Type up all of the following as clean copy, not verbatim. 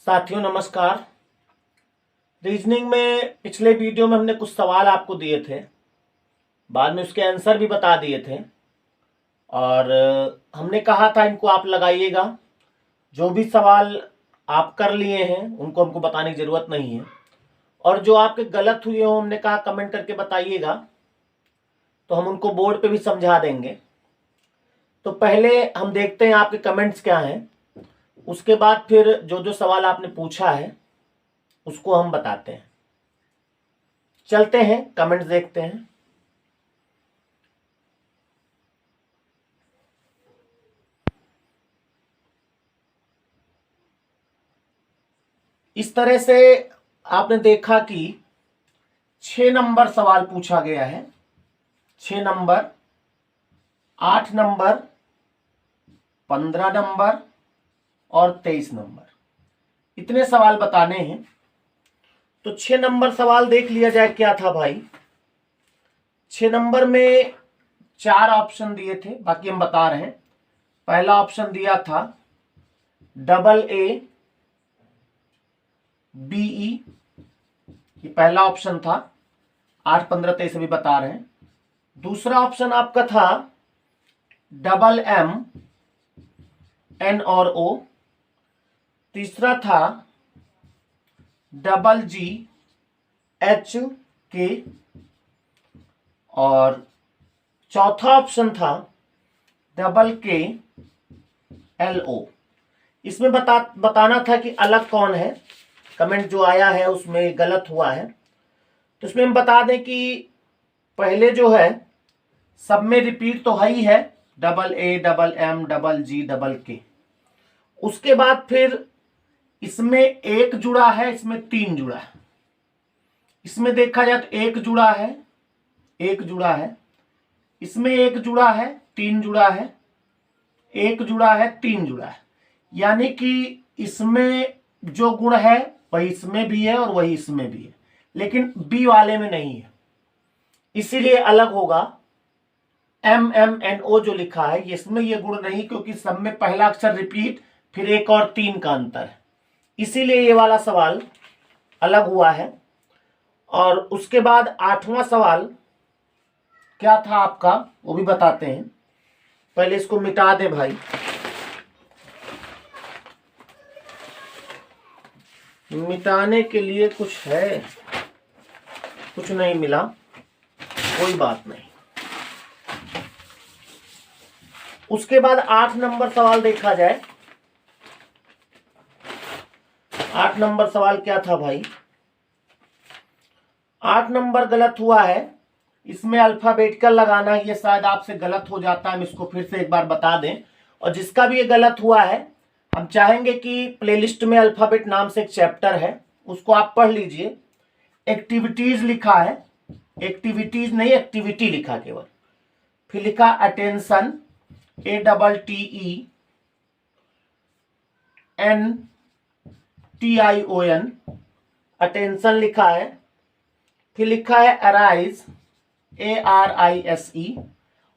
साथियों नमस्कार। रीजनिंग में पिछले वीडियो में हमने कुछ सवाल आपको दिए थे, बाद में उसके आंसर भी बता दिए थे और हमने कहा था इनको आप लगाइएगा। जो भी सवाल आप कर लिए हैं उनको हमको बताने की ज़रूरत नहीं है, और जो आपके गलत हुए हो हमने कहा कमेंट करके बताइएगा, तो हम उनको बोर्ड पे भी समझा देंगे। तो पहले हम देखते हैं आपके कमेंट्स क्या हैं, उसके बाद फिर जो जो सवाल आपने पूछा है उसको हम बताते हैं। चलते हैं कमेंट्स देखते हैं। इस तरह से आपने देखा कि 6 नंबर सवाल पूछा गया है। 6 नंबर, 8 नंबर, 15 नंबर और 23 नंबर, इतने सवाल बताने हैं। तो 6 नंबर सवाल देख लिया जाए क्या था भाई। 6 नंबर में 4 ऑप्शन दिए थे, बाकी हम बता रहे हैं। पहला ऑप्शन दिया था AA BE, ये पहला ऑप्शन था। 8, 15, 23 अभी बता रहे हैं। दूसरा ऑप्शन आपका था MM N और O। तीसरा था GGH K और चौथा ऑप्शन था KKLO। इसमें बताना था कि अलग कौन है। कमेंट जो आया है उसमें गलत हुआ है, तो इसमें हम बता दें कि पहले जो है सब में रिपीट तो है ही है, AA MM GG K। उसके बाद फिर इसमें एक जुड़ा है, इसमें 3 जुड़ा है। इसमें देखा जाए तो एक जुड़ा है, एक जुड़ा है, इसमें एक जुड़ा है, 3 जुड़ा है, एक जुड़ा है, 3 जुड़ा है। यानी कि इसमें जो गुण है वही इसमें भी है और वही इसमें भी है, लेकिन बी वाले में नहीं है, इसीलिए अलग होगा। MMNO जो लिखा है इसमें ये गुण नहीं, क्योंकि सब में पहला अक्षर रिपीट, फिर एक और 3 का अंतर है, इसीलिए ये वाला सवाल अलग हुआ है। और उसके बाद 8वां सवाल क्या था आपका वो भी बताते हैं। पहले इसको मिटा दे भाई, मिटाने के लिए कुछ है, कुछ नहीं मिला, कोई बात नहीं। उसके बाद 8 नंबर सवाल देखा जाए। 8 नंबर सवाल क्या था भाई। 8 नंबर गलत हुआ है, इसमें अल्फाबेटिकल लगाना है, ये शायद आपसे गलत हो जाता है, हम इसको फिर से एक बार बता दें। और जिसका भी ये गलत हुआ है, हम चाहेंगे कि प्लेलिस्ट में अल्फाबेट नाम से एक चैप्टर है, उसको आप पढ़ लीजिए। एक्टिविटीज लिखा है, एक्टिविटीज नहीं एक्टिविटी लिखा केवल, फिर लिखा अटेंशन ATTENTION, अटेंशन लिखा है। फिर लिखा है अराइज ARISE,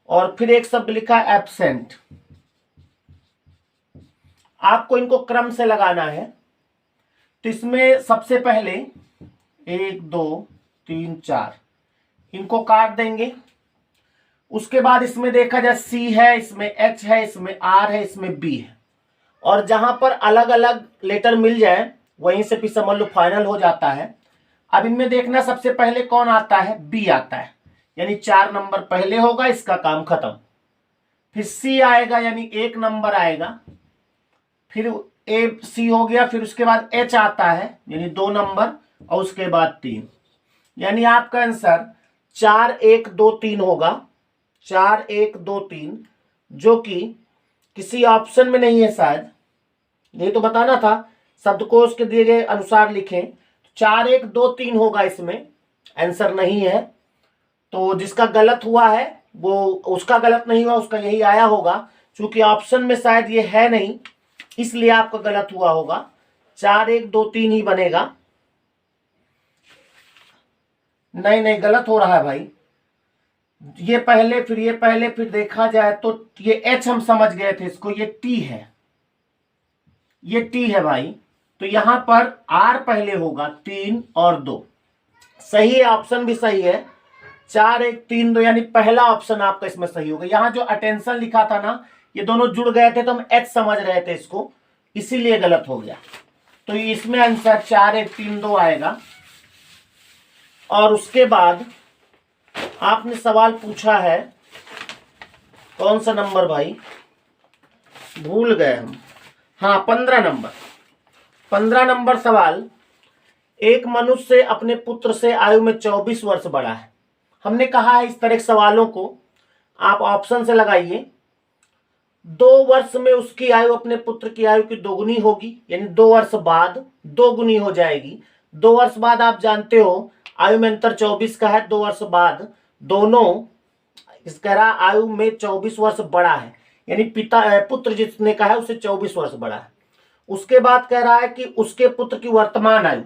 और फिर एक शब्द लिखा है एब्सेंट। आपको इनको क्रम से लगाना है। तो इसमें सबसे पहले 1 2 3 4 इनको काट देंगे। उसके बाद इसमें देखा जाए C है, इसमें H है, इसमें R है, इसमें B है, और जहां पर अलग अलग लेटर मिल जाए वहीं से भी समझ लो फाइनल हो जाता है। अब इनमें देखना सबसे पहले कौन आता है, B आता है, यानी 4 नंबर पहले होगा, इसका काम खत्म। फिर C आएगा यानी 1 नंबर आएगा, फिर AC हो गया, फिर उसके बाद H आता है यानी 2 नंबर, और उसके बाद 3, यानी आपका आंसर 4 1 2 3 होगा। 4 1 2 3, जो कि किसी ऑप्शन में नहीं है शायद, नहीं तो बताना था, शब्दकोश के दिए गए अनुसार लिखें। 4 1 2 3 होगा, इसमें आंसर नहीं है। तो जिसका गलत हुआ है वो उसका गलत नहीं हुआ, उसका यही आया होगा। क्योंकि ऑप्शन में शायद ये है नहीं, इसलिए आपका गलत हुआ होगा। 4 1 2 3 ही बनेगा। नहीं नहीं, गलत हो रहा है भाई, ये पहले फिर ये पहले, फिर देखा जाए तो ये H हम समझ गए थे इसको, ये T है, ये T है भाई। तो यहां पर आर पहले होगा 3 और 2। सही है, ऑप्शन भी सही है, 4 1 3 2, यानी पहला ऑप्शन आपका इसमें सही होगा। यहां जो अटेंशन लिखा था ना, ये दोनों जुड़ गए थे तो हम एच समझ रहे थे इसको, इसीलिए गलत हो गया। तो इसमें आंसर 4 1 3 2 आएगा। और उसके बाद आपने सवाल पूछा है, कौन सा नंबर भाई, भूल गए हम। हाँ, 15 नंबर। 15 नंबर सवाल, एक मनुष्य अपने पुत्र से आयु में 24 वर्ष बड़ा है। हमने कहा है इस तरह के सवालों को आप ऑप्शन से लगाइए। 2 वर्ष में उसकी आयु अपने पुत्र की आयु की दोगुनी होगी, यानी 2 वर्ष बाद 2 गुनी हो जाएगी। 2 वर्ष बाद आप जानते हो आयु में अंतर 24 का है, 2 वर्ष बाद दोनों, इस कह रहा आयु में 24 वर्ष बड़ा है, यानी पुत्र जितने का है उससे 24 वर्ष बड़ा है। उसके बाद कह रहा है कि उसके पुत्र की वर्तमान आयु,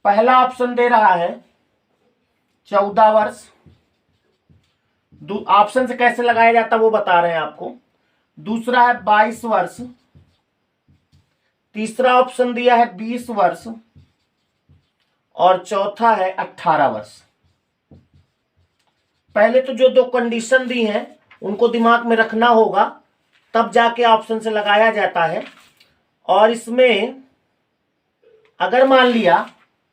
पहला ऑप्शन दे रहा है 14 वर्ष। ऑप्शन से कैसे लगाया जाता वो बता रहे हैं आपको। दूसरा है 22 वर्ष। तीसरा ऑप्शन दिया है 20 वर्ष। और चौथा है 18 वर्ष। पहले तो जो 2 कंडीशन दी हैं उनको दिमाग में रखना होगा, तब जाके ऑप्शन से लगाया जाता है। और इसमें अगर मान लिया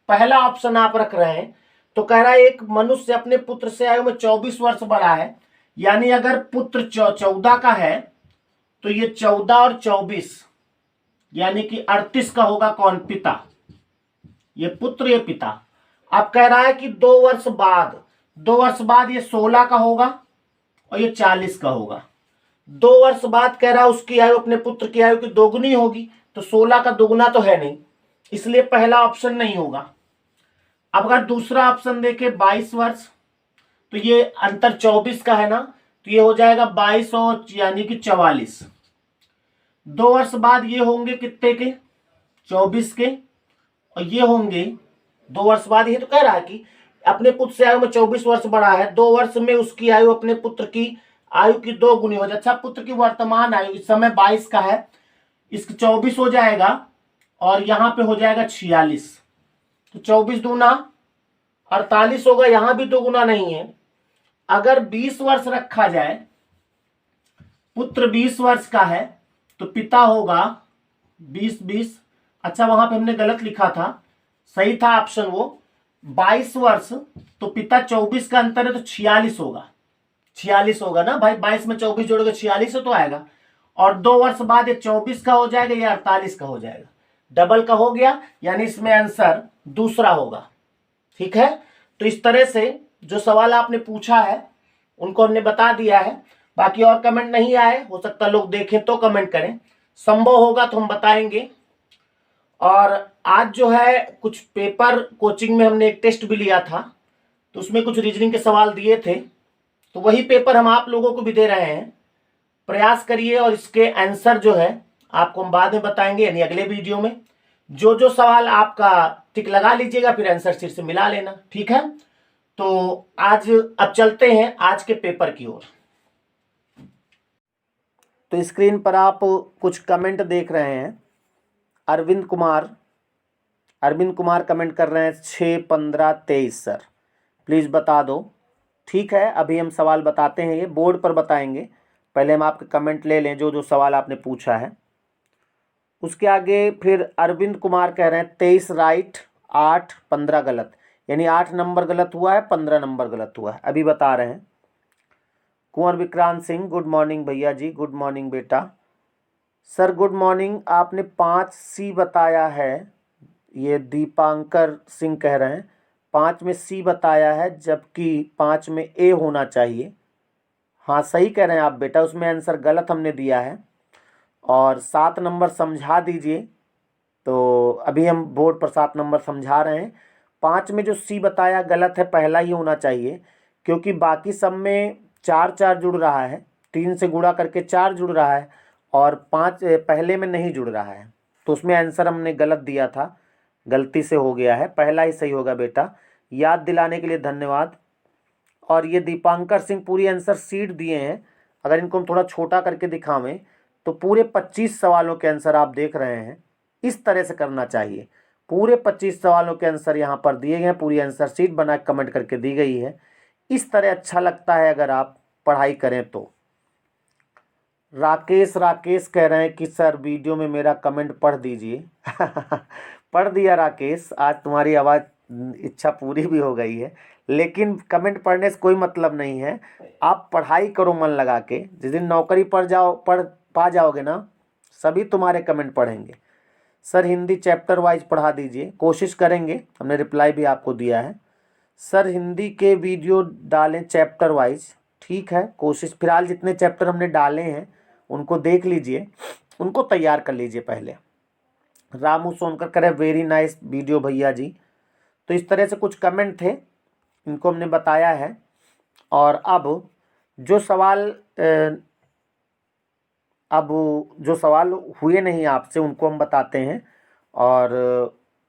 पहला ऑप्शन आप रख रहे हैं तो कह रहा है एक मनुष्य अपने पुत्र से आयु में 24 वर्ष बड़ा है, यानी अगर पुत्र 14 का है तो ये 14 और 24 यानी कि 38 का होगा कौन, पिता। ये पुत्र ये पिता। अब कह रहा है कि 2 वर्ष बाद ये 16 का होगा और ये 40 का होगा। 2 वर्ष बाद कह रहा है उसकी आयु अपने पुत्र की आयु की दोगुनी होगी, तो 16 का दोगुना तो है नहीं, इसलिए पहला ऑप्शन नहीं होगा। अब अगर दूसरा ऑप्शन देखे 22 वर्ष, तो ये अंतर 24 का है ना, तो ये हो जाएगा 22 और यानी कि 44। 2 वर्ष बाद ये होंगे कितने के, 24 के, और ये होंगे 2 वर्ष बाद। ये तो कह रहा है कि अपने पुत्र से आयु में 24 वर्ष बड़ा है, 2 वर्ष में उसकी आयु अपने पुत्र की आयु की 2 गुनी हो जाए। अच्छा, पुत्र की वर्तमान आयु इस समय 22 का है, इसकी 24 हो जाएगा और यहां पे हो जाएगा 46, तो 24 दूना 48 होगा, यहां भी 2 गुना नहीं है। अगर 20 वर्ष रखा जाए, पुत्र 20 वर्ष का है तो पिता होगा 20। अच्छा, वहां पे हमने गलत लिखा था, सही था ऑप्शन वो 22 वर्ष, तो पिता 24 का अंतर है तो 46 होगा। 46 होगा ना भाई, 22 में 24 जोड़ोगे 46 तो आएगा। और 2 वर्ष बाद ये 24 का हो जाएगा, ये 48 का हो जाएगा, डबल का हो गया, यानी इसमें आंसर दूसरा होगा। ठीक है, तो इस तरह से जो सवाल आपने पूछा है उनको हमने बता दिया है। बाकी और कमेंट नहीं आए, हो सकता लोग देखें तो कमेंट करें, संभव होगा तो हम बताएंगे। और आज जो है कुछ पेपर कोचिंग में हमने एक टेस्ट भी लिया था, तो उसमें कुछ रीजनिंग के सवाल दिए थे, तो वही पेपर हम आप लोगों को भी दे रहे हैं। प्रयास करिए और इसके आंसर जो है आपको हम बाद में बताएंगे, यानी अगले वीडियो में। जो जो सवाल आपका टिक लगा लीजिएगा, फिर आंसर शीट से मिला लेना। ठीक है, तो आज अब चलते हैं आज के पेपर की ओर। तो स्क्रीन पर आप कुछ कमेंट देख रहे हैं। अरविंद कुमार कमेंट कर रहे हैं 6-15-23 सर, प्लीज़ बता दो। ठीक है, अभी हम सवाल बताते हैं, ये बोर्ड पर बताएंगे, पहले हम आपके कमेंट ले लें जो जो सवाल आपने पूछा है। उसके आगे फिर अरविंद कुमार कह रहे हैं 23 राइट, 8 15 गलत, यानी 8 नंबर गलत हुआ है, 15 नंबर गलत हुआ है, अभी बता रहे हैं। कुंवर विक्रांत सिंह, गुड मॉर्निंग भैया जी, गुड मॉर्निंग बेटा। सर गुड मॉर्निंग, आपने 5 सी बताया है, ये दीपांकर सिंह कह रहे हैं 5 में सी बताया है, जबकि 5 में ए होना चाहिए। हाँ सही कह रहे हैं आप बेटा, उसमें आंसर गलत हमने दिया है। और 7 नंबर समझा दीजिए, तो अभी हम बोर्ड पर 7 नंबर समझा रहे हैं। 5 में जो सी बताया गलत है, पहला ही होना चाहिए, क्योंकि बाकी सब में 4 जुड़ रहा है, 3 से गुणा करके 4 जुड़ रहा है, और 5 पहले में नहीं जुड़ रहा है, तो उसमें आंसर हमने गलत दिया था, गलती से हो गया है, पहला ही सही होगा बेटा। याद दिलाने के लिए धन्यवाद। और ये दीपांकर सिंह पूरी आंसर सीट दिए हैं, अगर इनको हम थोड़ा छोटा करके दिखावें तो पूरे 25 सवालों के आंसर आप देख रहे हैं। इस तरह से करना चाहिए। पूरे 25 सवालों के आंसर यहाँ पर दिए गए हैं, पूरी आंसर शीट बना कमेंट करके दी गई है। इस तरह अच्छा लगता है अगर आप पढ़ाई करें तो। राकेश कह रहे हैं कि सर वीडियो में मेरा कमेंट पढ़ दीजिए। पढ़ दिया राकेश, आज तुम्हारी आवाज़ इच्छा पूरी भी हो गई है, लेकिन कमेंट पढ़ने से कोई मतलब नहीं है। आप पढ़ाई करो मन लगा के, जिस दिन नौकरी पढ़ पा जाओगे ना, सभी तुम्हारे कमेंट पढ़ेंगे। सर हिंदी चैप्टर वाइज पढ़ा दीजिए, कोशिश करेंगे, हमने रिप्लाई भी आपको दिया है। सर हिंदी के वीडियो डालें चैप्टर वाइज, ठीक है, कोशिश। फिलहाल जितने चैप्टर हमने डाले हैं उनको देख लीजिए, उनको तैयार कर लीजिए पहले। रामू सोनकर करे वेरी नाइस वीडियो भैया जी। तो इस तरह से कुछ कमेंट थे, इनको हमने बताया है। और अब जो सवाल हुए नहीं आपसे उनको हम बताते हैं, और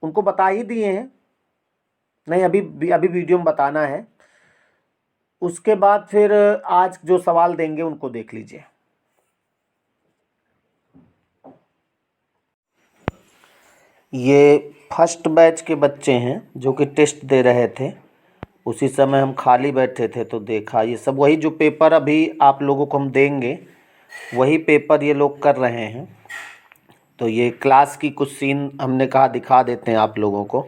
उनको बता ही दिए हैं, नहीं अभी वीडियो में बताना है। उसके बाद फिर आज जो सवाल देंगे उनको देख लीजिए। ये फर्स्ट बैच के बच्चे हैं जो कि टेस्ट दे रहे थे, उसी समय हम खाली बैठे थे तो देखा ये सब वही जो पेपर अभी आप लोगों को हम देंगे वही पेपर ये लोग कर रहे हैं। तो ये क्लास की कुछ सीन हमने कहा दिखा देते हैं आप लोगों को।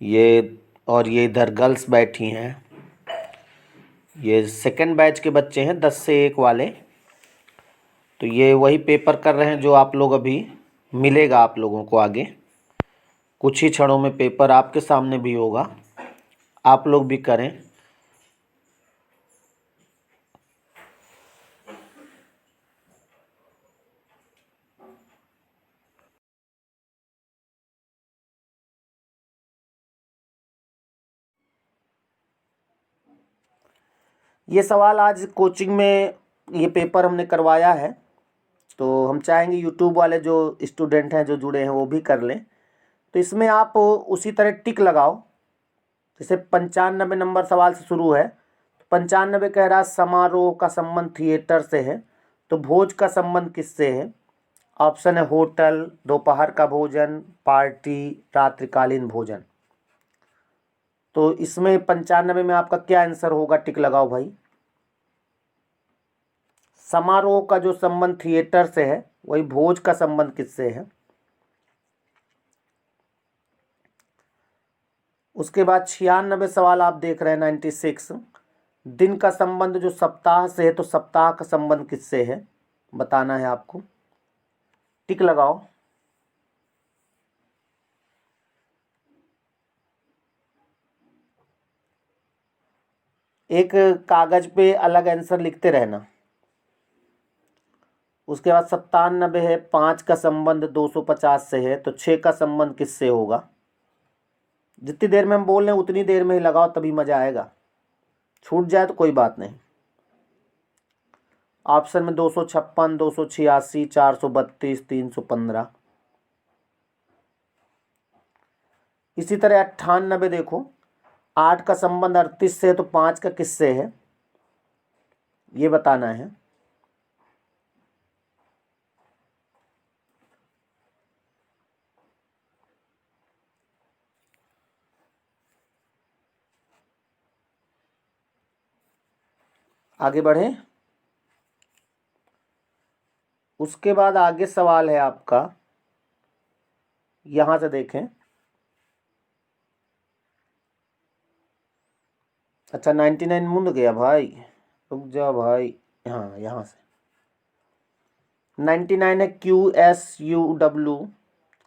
ये और ये इधर गर्ल्स बैठी हैं, ये सेकंड बैच के बच्चे हैं 10 से 1 वाले। तो ये वही पेपर कर रहे हैं जो आप लोग अभी मिलेगा आप लोगों को आगे। कुछ ही क्षणों में पेपर आपके सामने भी होगा, आप लोग भी करें। ये सवाल आज कोचिंग में ये पेपर हमने करवाया है, तो हम चाहेंगे यूट्यूब वाले जो स्टूडेंट हैं जो जुड़े हैं वो भी कर लें। तो इसमें आप उसी तरह टिक लगाओ, जैसे 95 नंबर सवाल से शुरू है। 95 कह रहा समारोह का संबंध थिएटर से है, तो भोज का संबंध किससे है? ऑप्शन है होटल, दोपहर का भोजन, पार्टी, रात्रिकालीन भोजन। तो इसमें 95 में आपका क्या आंसर होगा? टिक लगाओ भाई। समारोह का जो संबंध थिएटर से है, वही भोज का संबंध किससे है? उसके बाद 96 सवाल आप देख रहे हैं 96, दिन का संबंध जो सप्ताह से है, तो सप्ताह का संबंध किससे है बताना है आपको। टिक लगाओ। एक कागज पे अलग आंसर लिखते रहना। उसके बाद 97 है, 5 का संबंध 250 से है, तो 6 का संबंध किससे होगा? जितनी देर में हम बोल रहे हैं उतनी देर में ही लगाओ, तभी मजा आएगा। छूट जाए तो कोई बात नहीं। ऑप्शन में 256, 286, 432, 315। इसी तरह 98 देखो, 8 का संबंध 38 से है, तो 5 का किससे है ये बताना है। आगे बढ़े। उसके बाद आगे सवाल है आपका, यहां से देखें। अच्छा 99 मुंद गया भाई, रुक जा भाई। हाँ यहाँ से 99 है, QSUW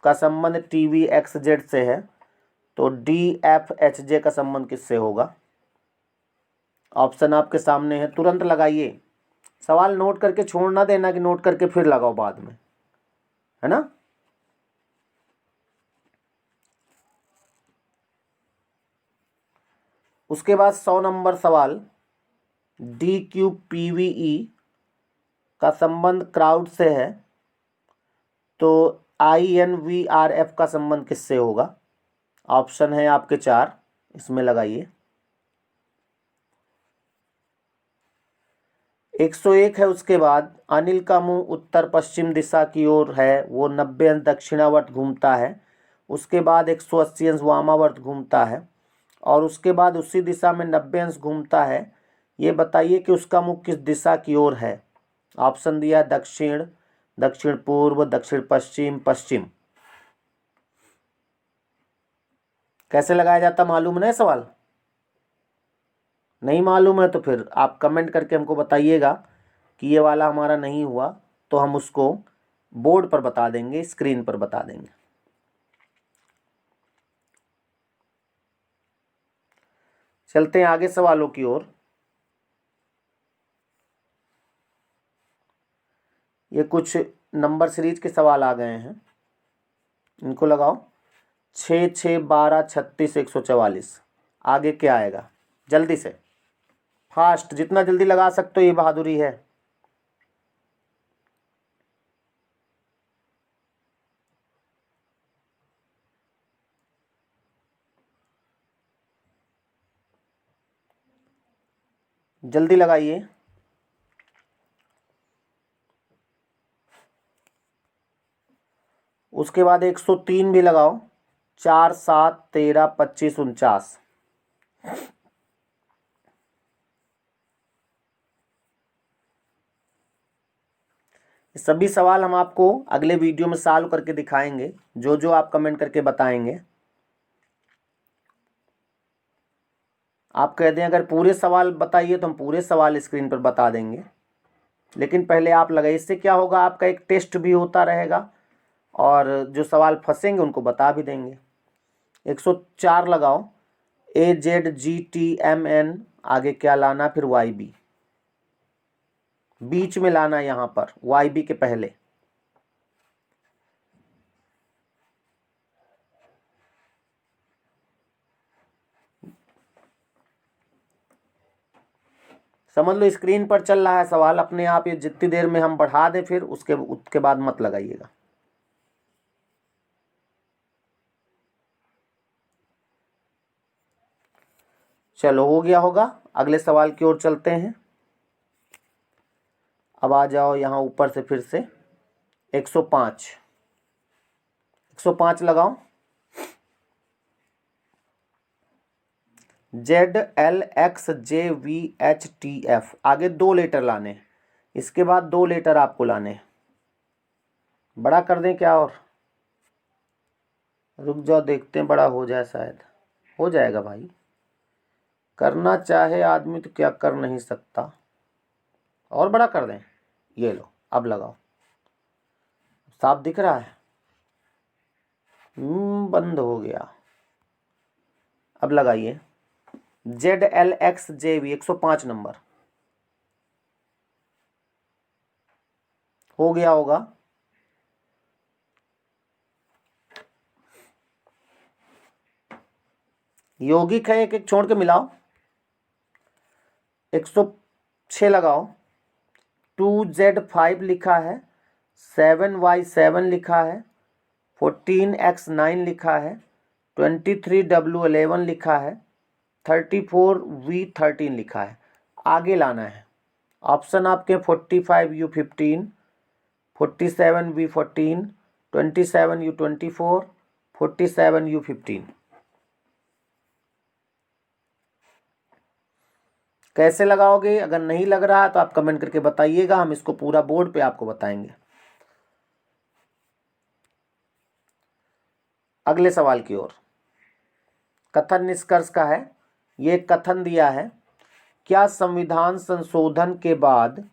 का संबंध TVXZ से है, तो DFHJ का संबंध किससे होगा? ऑप्शन आपके सामने है, तुरंत लगाइए। सवाल नोट करके छोड़ ना देना कि नोट करके फिर लगाओ बाद में, है ना। उसके बाद 100 नंबर सवाल, DQPVE का संबंध क्राउड से है, तो INVRF का संबंध किससे होगा? ऑप्शन है आपके 4, इसमें लगाइए। 101 है। उसके बाद अनिल का मुंह उत्तर पश्चिम दिशा की ओर है, वो 90 अंश दक्षिणावर्त घूमता है। उसके बाद 180 अंश वामावर्त घूमता है और उसके बाद उसी दिशा में 90 अंश घूमता है। ये बताइए कि उसका मुख किस दिशा की ओर है। ऑप्शन दिया दक्षिण, दक्षिण पूर्व, दक्षिण पश्चिम, पश्चिम। कैसे लगाया जाता मालूम है सवाल? नहीं मालूम है तो फिर आप कमेंट करके हमको बताइएगा कि ये वाला हमारा नहीं हुआ, तो हम उसको बोर्ड पर बता देंगे, स्क्रीन पर बता देंगे। चलते हैं आगे सवालों की ओर। ये कुछ नंबर सीरीज के सवाल आ गए हैं, इनको लगाओ। 6, 6, 12, 36, 144। आगे क्या आएगा? जल्दी से, फास्ट, जितना जल्दी लगा सकते हो ये बहादुरी है। जल्दी लगाइए। उसके बाद 103 भी लगाओ। 4, 7, 13, 25, 49। सभी सवाल हम आपको अगले वीडियो में सॉल्व करके दिखाएंगे, जो जो आप कमेंट करके बताएंगे। आप कह दें अगर पूरे सवाल बताइए तो हम पूरे सवाल स्क्रीन पर बता देंगे, लेकिन पहले आप लगाइए। इससे क्या होगा, आपका एक टेस्ट भी होता रहेगा और जो सवाल फंसेंगे उनको बता भी देंगे। 104 लगाओ। AZGTMN, आगे क्या लाना, फिर YB बीच में लाना, यहां पर YB के पहले। समझ लो स्क्रीन पर चल रहा है सवाल अपने आप, ये जितनी देर में हम बढ़ा दें फिर उसके बाद मत लगाइएगा। चलो हो गया होगा, अगले सवाल की ओर चलते हैं। अब आ जाओ यहाँ ऊपर से फिर से 105। 105 लगाओ। ZLXJVHTF, आगे 2 लेटर लाने, इसके बाद 2 लेटर आपको लाने। बड़ा कर दें क्या? और रुक जाओ, देखते हैं बड़ा हो जाए, शायद हो जाएगा भाई। करना चाहे आदमी तो क्या कर नहीं सकता। और बड़ा कर दें, ये लो, अब लगाओ। साफ दिख रहा है? बंद हो गया। अब लगाइए ZLXJV 105 नंबर। हो गया होगा। यौगिक है, एक एक छोड़ के मिलाओ। 106 लगाओ। 2Z5 लिखा है, 7Y7 लिखा है, 14X9 लिखा है, 23W11 लिखा है, 34V13 लिखा है। आगे लाना है। ऑप्शन आपके 45U15, 47V14, 27U24, 47U15। कैसे लगाओगे? अगर नहीं लग रहा है तो आप कमेंट करके बताइएगा, हम इसको पूरा बोर्ड पे आपको बताएंगे। अगले सवाल की ओर। कथन निष्कर्ष का है। ये कथन दिया है, क्या संविधान संशोधन के बाद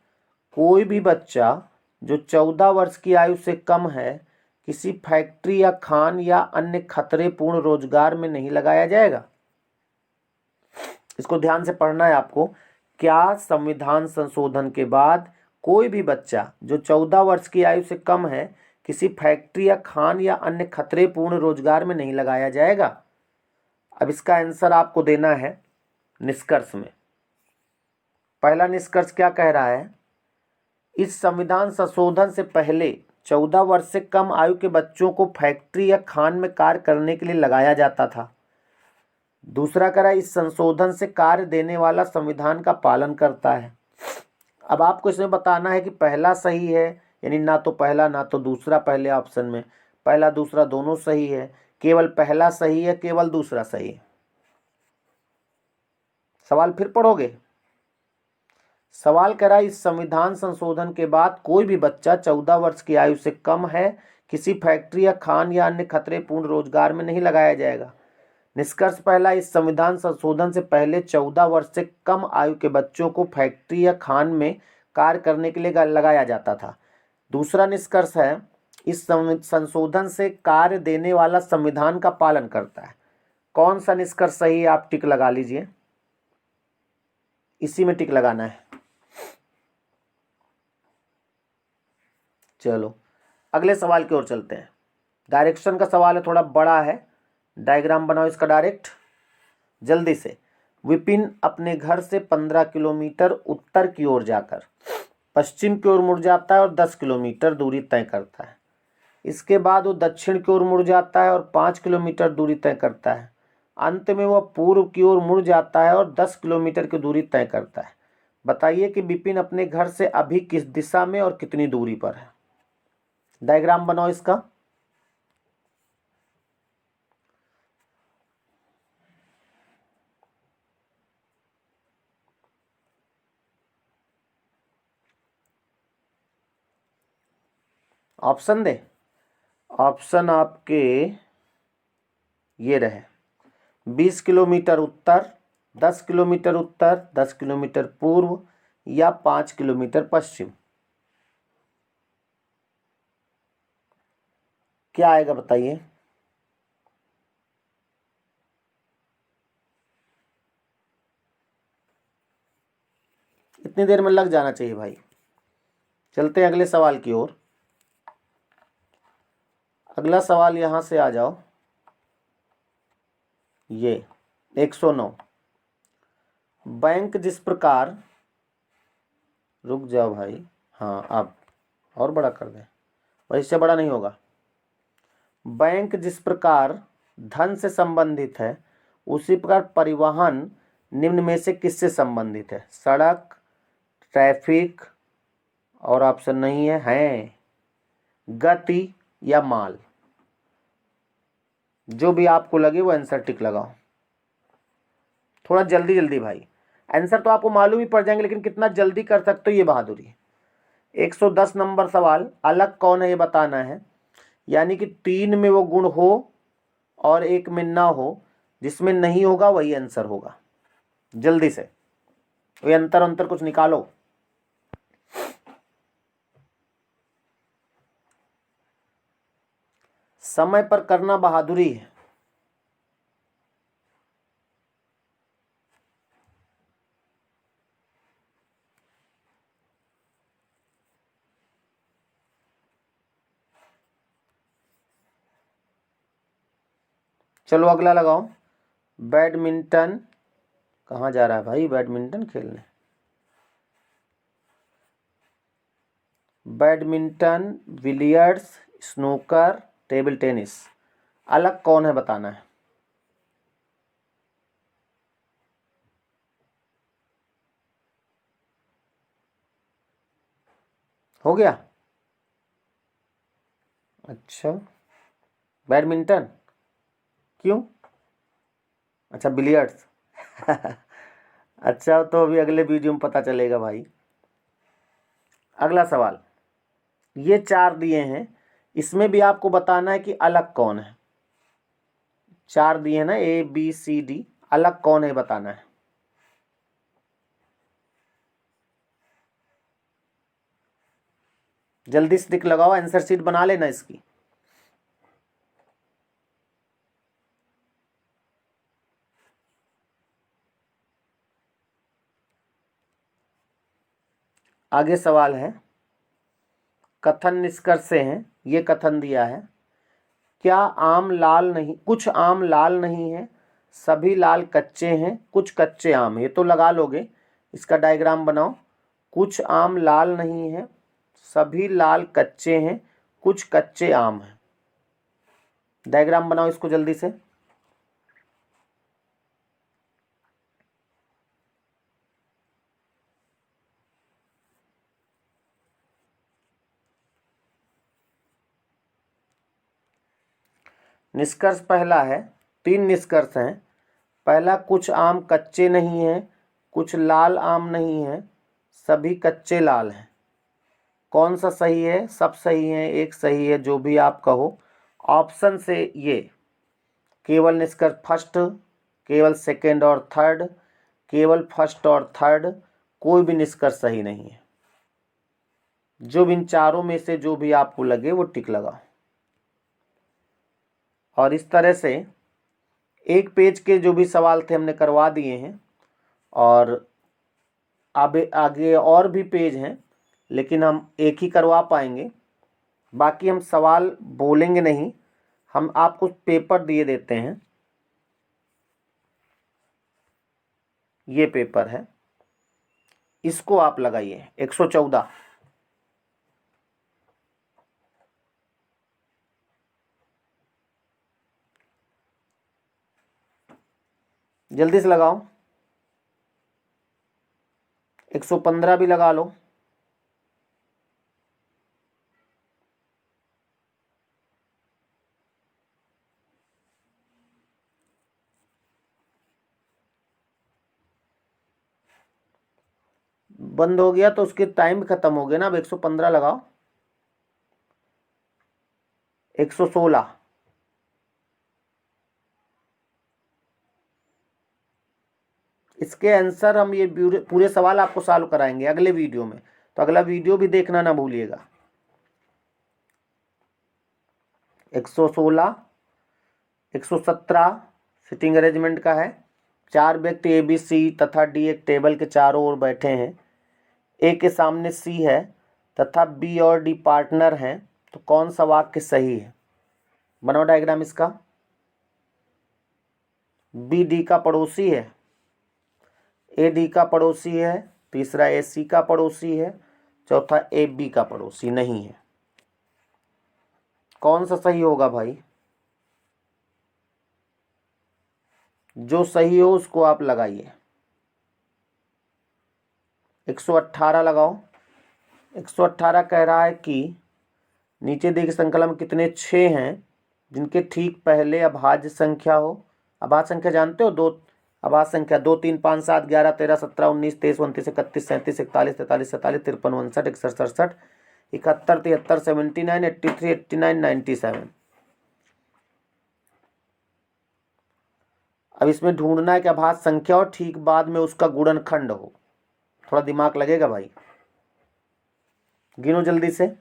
कोई भी बच्चा जो 14 वर्ष की आयु से कम है किसी फैक्ट्री या खान या अन्य खतरेपूर्ण रोजगार में नहीं लगाया जाएगा? इसको ध्यान से पढ़ना है आपको। क्या संविधान संशोधन के बाद कोई भी बच्चा जो 14 वर्ष की आयु से कम है किसी फैक्ट्री या खान या अन्य खतरेपूर्ण रोजगार में नहीं लगाया जाएगा? अब इसका आंसर आपको देना है निष्कर्ष में। पहला निष्कर्ष क्या कह रहा है? इस संविधान संशोधन से पहले 14 वर्ष से कम आयु के बच्चों को फैक्ट्री या खान में कार्य करने के लिए लगाया जाता था। दूसरा कह रहा है, इस संशोधन से कार्य देने वाला संविधान का पालन करता है। अब आपको इसमें बताना है कि पहला सही है, यानी ना तो पहला ना तो दूसरा, पहले ऑप्शन में पहला दूसरा दोनों सही है, केवल पहला सही है, केवल दूसरा सही है। सवाल फिर पढ़ोगे। सवाल कह रहा है, इस संविधान संशोधन के बाद कोई भी बच्चा 14 वर्ष की आयु से कम है किसी फैक्ट्री या खान या अन्य खतरेपूर्ण रोजगार में नहीं लगाया जाएगा। निष्कर्ष पहला, इस संविधान संशोधन से पहले 14 वर्ष से कम आयु के बच्चों को फैक्ट्री या खान में कार्य करने के लिए लगाया जाता था। दूसरा निष्कर्ष है, इस संशोधन से कार्य देने वाला संविधान का पालन करता है। कौन सा निष्कर्ष सही है, आप टिक लगा लीजिए, इसी में टिक लगाना है। चलो अगले सवाल की ओर चलते हैं। डायरेक्शन का सवाल है, थोड़ा बड़ा है, डायग्राम बनाओ इसका डायरेक्ट जल्दी से। विपिन अपने घर से 15 किलोमीटर उत्तर की ओर जाकर पश्चिम की ओर मुड़ जाता है और 10 किलोमीटर दूरी तय करता है। इसके बाद वो दक्षिण की ओर मुड़ जाता है और 5 किलोमीटर दूरी तय करता है। अंत में वह पूर्व की ओर मुड़ जाता है और 10 किलोमीटर की दूरी तय करता है। बताइए कि विपिन अपने घर से अभी किस दिशा में और कितनी दूरी पर है। डायग्राम बनाओ इसका। ऑप्शन दे, ऑप्शन आपके ये रहे, 20 किलोमीटर उत्तर, 10 किलोमीटर उत्तर, 10 किलोमीटर पूर्व या 5 किलोमीटर पश्चिम। क्या आएगा बताइए। इतनी देर में लग जाना चाहिए भाई। चलते हैं अगले सवाल की ओर। अगला सवाल यहां से आ जाओ, ये 109। बैंक जिस प्रकार, रुक जाओ भाई, हाँ आप और बड़ा कर दें, वैसे से बड़ा नहीं होगा। बैंक जिस प्रकार धन से संबंधित है उसी प्रकार परिवहन निम्न में से किससे संबंधित है। सड़क, ट्रैफिक, और ऑप्शन नहीं है गति या माल। जो भी आपको लगे वो आंसर टिक लगाओ। थोड़ा जल्दी जल्दी भाई, आंसर तो आपको मालूम ही पड़ जाएंगे, लेकिन कितना जल्दी कर सकते हो ये बहादुरी है। 110 नंबर सवाल, अलग कौन है ये बताना है। यानी कि 3 में वो गुण हो और 1 में ना हो, जिसमें नहीं होगा वही आंसर होगा। जल्दी से वही अंतर अंतर कुछ निकालो। समय पर करना बहादुरी है। चलो अगला लगाओ। बैडमिंटन, कहाँ जा रहा है भाई बैडमिंटन खेलने। Badminton, billiards, snooker, table tennis, अलग कौन है बताना है। हो गया। अच्छा बैडमिंटन क्यों, अच्छा बिलियर्ड्स अच्छा तो अभी अगले वीडियो में पता चलेगा भाई। अगला सवाल, ये 4 दिए हैं, इसमें भी आपको बताना है कि अलग कौन है। 4 दिए हैं ना, ABCD, अलग कौन है बताना है। जल्दी से टिक लगाओ, आंसर शीट बना लेना इसकी। आगे सवाल है, कथन निष्कर्ष से हैं, ये कथन दिया है, क्या आम लाल नहीं, कुछ आम लाल नहीं है, सभी लाल कच्चे हैं, कुछ कच्चे आम, ये तो लगा लोगे। इसका डायग्राम बनाओ। कुछ आम लाल नहीं है, सभी लाल कच्चे हैं, कुछ कच्चे आम हैं। डायग्राम बनाओ इसको जल्दी से। निष्कर्ष पहला है, 3 निष्कर्ष हैं। पहला, कुछ आम कच्चे नहीं हैं, कुछ लाल आम नहीं हैं, सभी कच्चे लाल हैं। कौन सा सही है? सब सही है, एक सही है, जो भी आप कहो। ऑप्शन से ये केवल निष्कर्ष फर्स्ट, केवल सेकंड और थर्ड, केवल फर्स्ट और थर्ड, कोई भी निष्कर्ष सही नहीं है। जो भी इन चारों में से जो भी आपको लगे वो टिक लगाओ। और इस तरह से एक पेज के जो भी सवाल थे हमने करवा दिए हैं, और आगे और भी पेज हैं, लेकिन हम एक ही करवा पाएंगे। बाकी हम सवाल बोलेंगे नहीं, हम आपको पेपर दिए देते हैं। ये पेपर है, इसको आप लगाइए। 114। जल्दी से लगाओ। 115 भी लगा लो। बंद हो गया तो उसके टाइम भी खत्म हो गया ना। अब 115 लगाओ। 116। इसके आंसर हम ये पूरे सवाल आपको सॉल्व कराएंगे अगले वीडियो में, तो अगला वीडियो भी देखना ना भूलिएगा। 116, 117 सिटिंग अरेंजमेंट का है। 4 व्यक्ति ए बी सी तथा डी एक टेबल के चारों ओर बैठे हैं। ए के सामने सी है तथा बी और डी पार्टनर हैं, तो कौन सा वाक्य सही है? बनाओ डायग्राम इसका। बी डी का पड़ोसी है, ए डी का पड़ोसी है, तीसरा ए सी का पड़ोसी है, चौथा ए बी का पड़ोसी नहीं है। कौन सा सही होगा भाई? जो सही हो उसको आप लगाइए। 118 लगाओ। 118 कह रहा है कि नीचे दी गई श्रृंखला में कितने 6 हैं जिनके ठीक पहले अभाज्य संख्या हो। अभाज्य संख्या जानते हो? दो अभाज्य संख्या 2, 3, 5, 7, 11, 13, 17, 19, 23, 29, 31, 37, 41, 43, 47, 53, 59, 61, 67, 71, 73, 79, 83, 89, 97। अब इसमें ढूंढना है कि अभाज्य संख्या और ठीक बाद में उसका गुणनखंड हो। थोड़ा दिमाग लगेगा भाई, गिनो जल्दी से।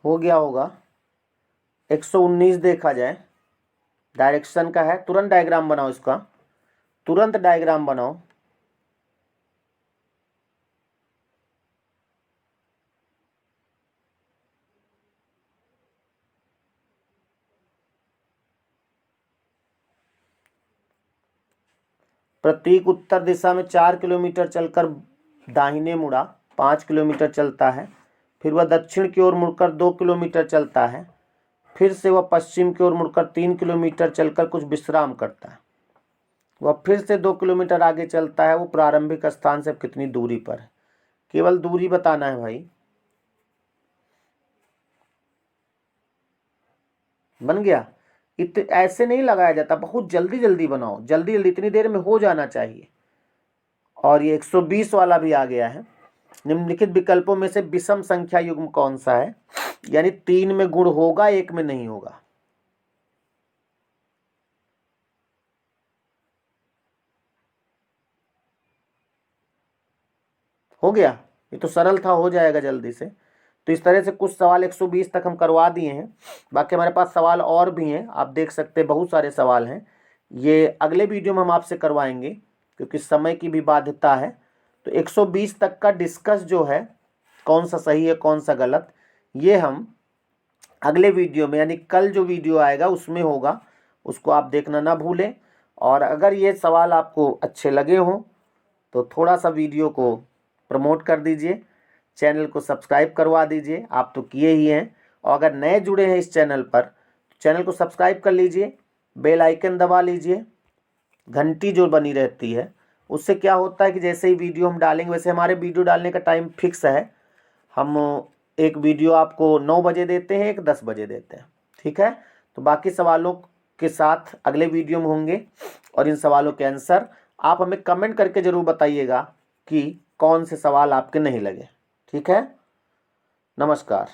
हो गया होगा। 119 देखा जाए, डायरेक्शन का है। तुरंत डायग्राम बनाओ इसका, तुरंत डायग्राम बनाओ। प्रतीक उत्तर दिशा में 4 किलोमीटर चलकर दाहिने मुड़ा, 5 किलोमीटर चलता है। फिर वह दक्षिण की ओर मुड़कर 2 किलोमीटर चलता है। फिर से वह पश्चिम की ओर मुड़कर 3 किलोमीटर चलकर कुछ विश्राम करता है। वह फिर से 2 किलोमीटर आगे चलता है। वो प्रारंभिक स्थान से कितनी दूरी पर है? केवल दूरी बताना है भाई। बन गया? ऐसे नहीं लगाया जाता, बहुत जल्दी जल्दी बनाओ, जल्दी जल्दी, इतनी देर में हो जाना चाहिए। और ये 120 वाला भी आ गया है। निम्नलिखित विकल्पों में से विषम संख्या युग्म कौन सा है? यानी 3 में गुण होगा, 1 में नहीं होगा। हो गया? ये तो सरल था, हो जाएगा जल्दी से। तो इस तरह से कुछ सवाल 120 तक हम करवा दिए हैं। बाकी हमारे पास सवाल और भी हैं, आप देख सकते हैं, बहुत सारे सवाल हैं। ये अगले वीडियो में हम आपसे करवाएंगे क्योंकि समय की भी बाध्यता है। तो 120 तक का डिस्कस जो है, कौन सा सही है कौन सा गलत, ये हम अगले वीडियो में, यानी कल जो वीडियो आएगा उसमें होगा। उसको आप देखना ना भूलें। और अगर ये सवाल आपको अच्छे लगे हों तो थोड़ा सा वीडियो को प्रमोट कर दीजिए, चैनल को सब्सक्राइब करवा दीजिए, आप तो किए ही हैं। और अगर नए जुड़े हैं इस चैनल पर, चैनल को सब्सक्राइब कर लीजिए, बेल आइकन दबा लीजिए, घंटी जो बनी रहती है। उससे क्या होता है कि जैसे ही वीडियो हम डालेंगे, वैसे हमारे वीडियो डालने का टाइम फिक्स है, हम एक वीडियो आपको 9 बजे देते हैं, एक 10 बजे देते हैं, ठीक है। तो बाकी सवालों के साथ अगले वीडियो में होंगे और इन सवालों के आंसर आप हमें कमेंट करके ज़रूर बताइएगा कि कौन से सवाल आपके नहीं लगे, ठीक है। नमस्कार।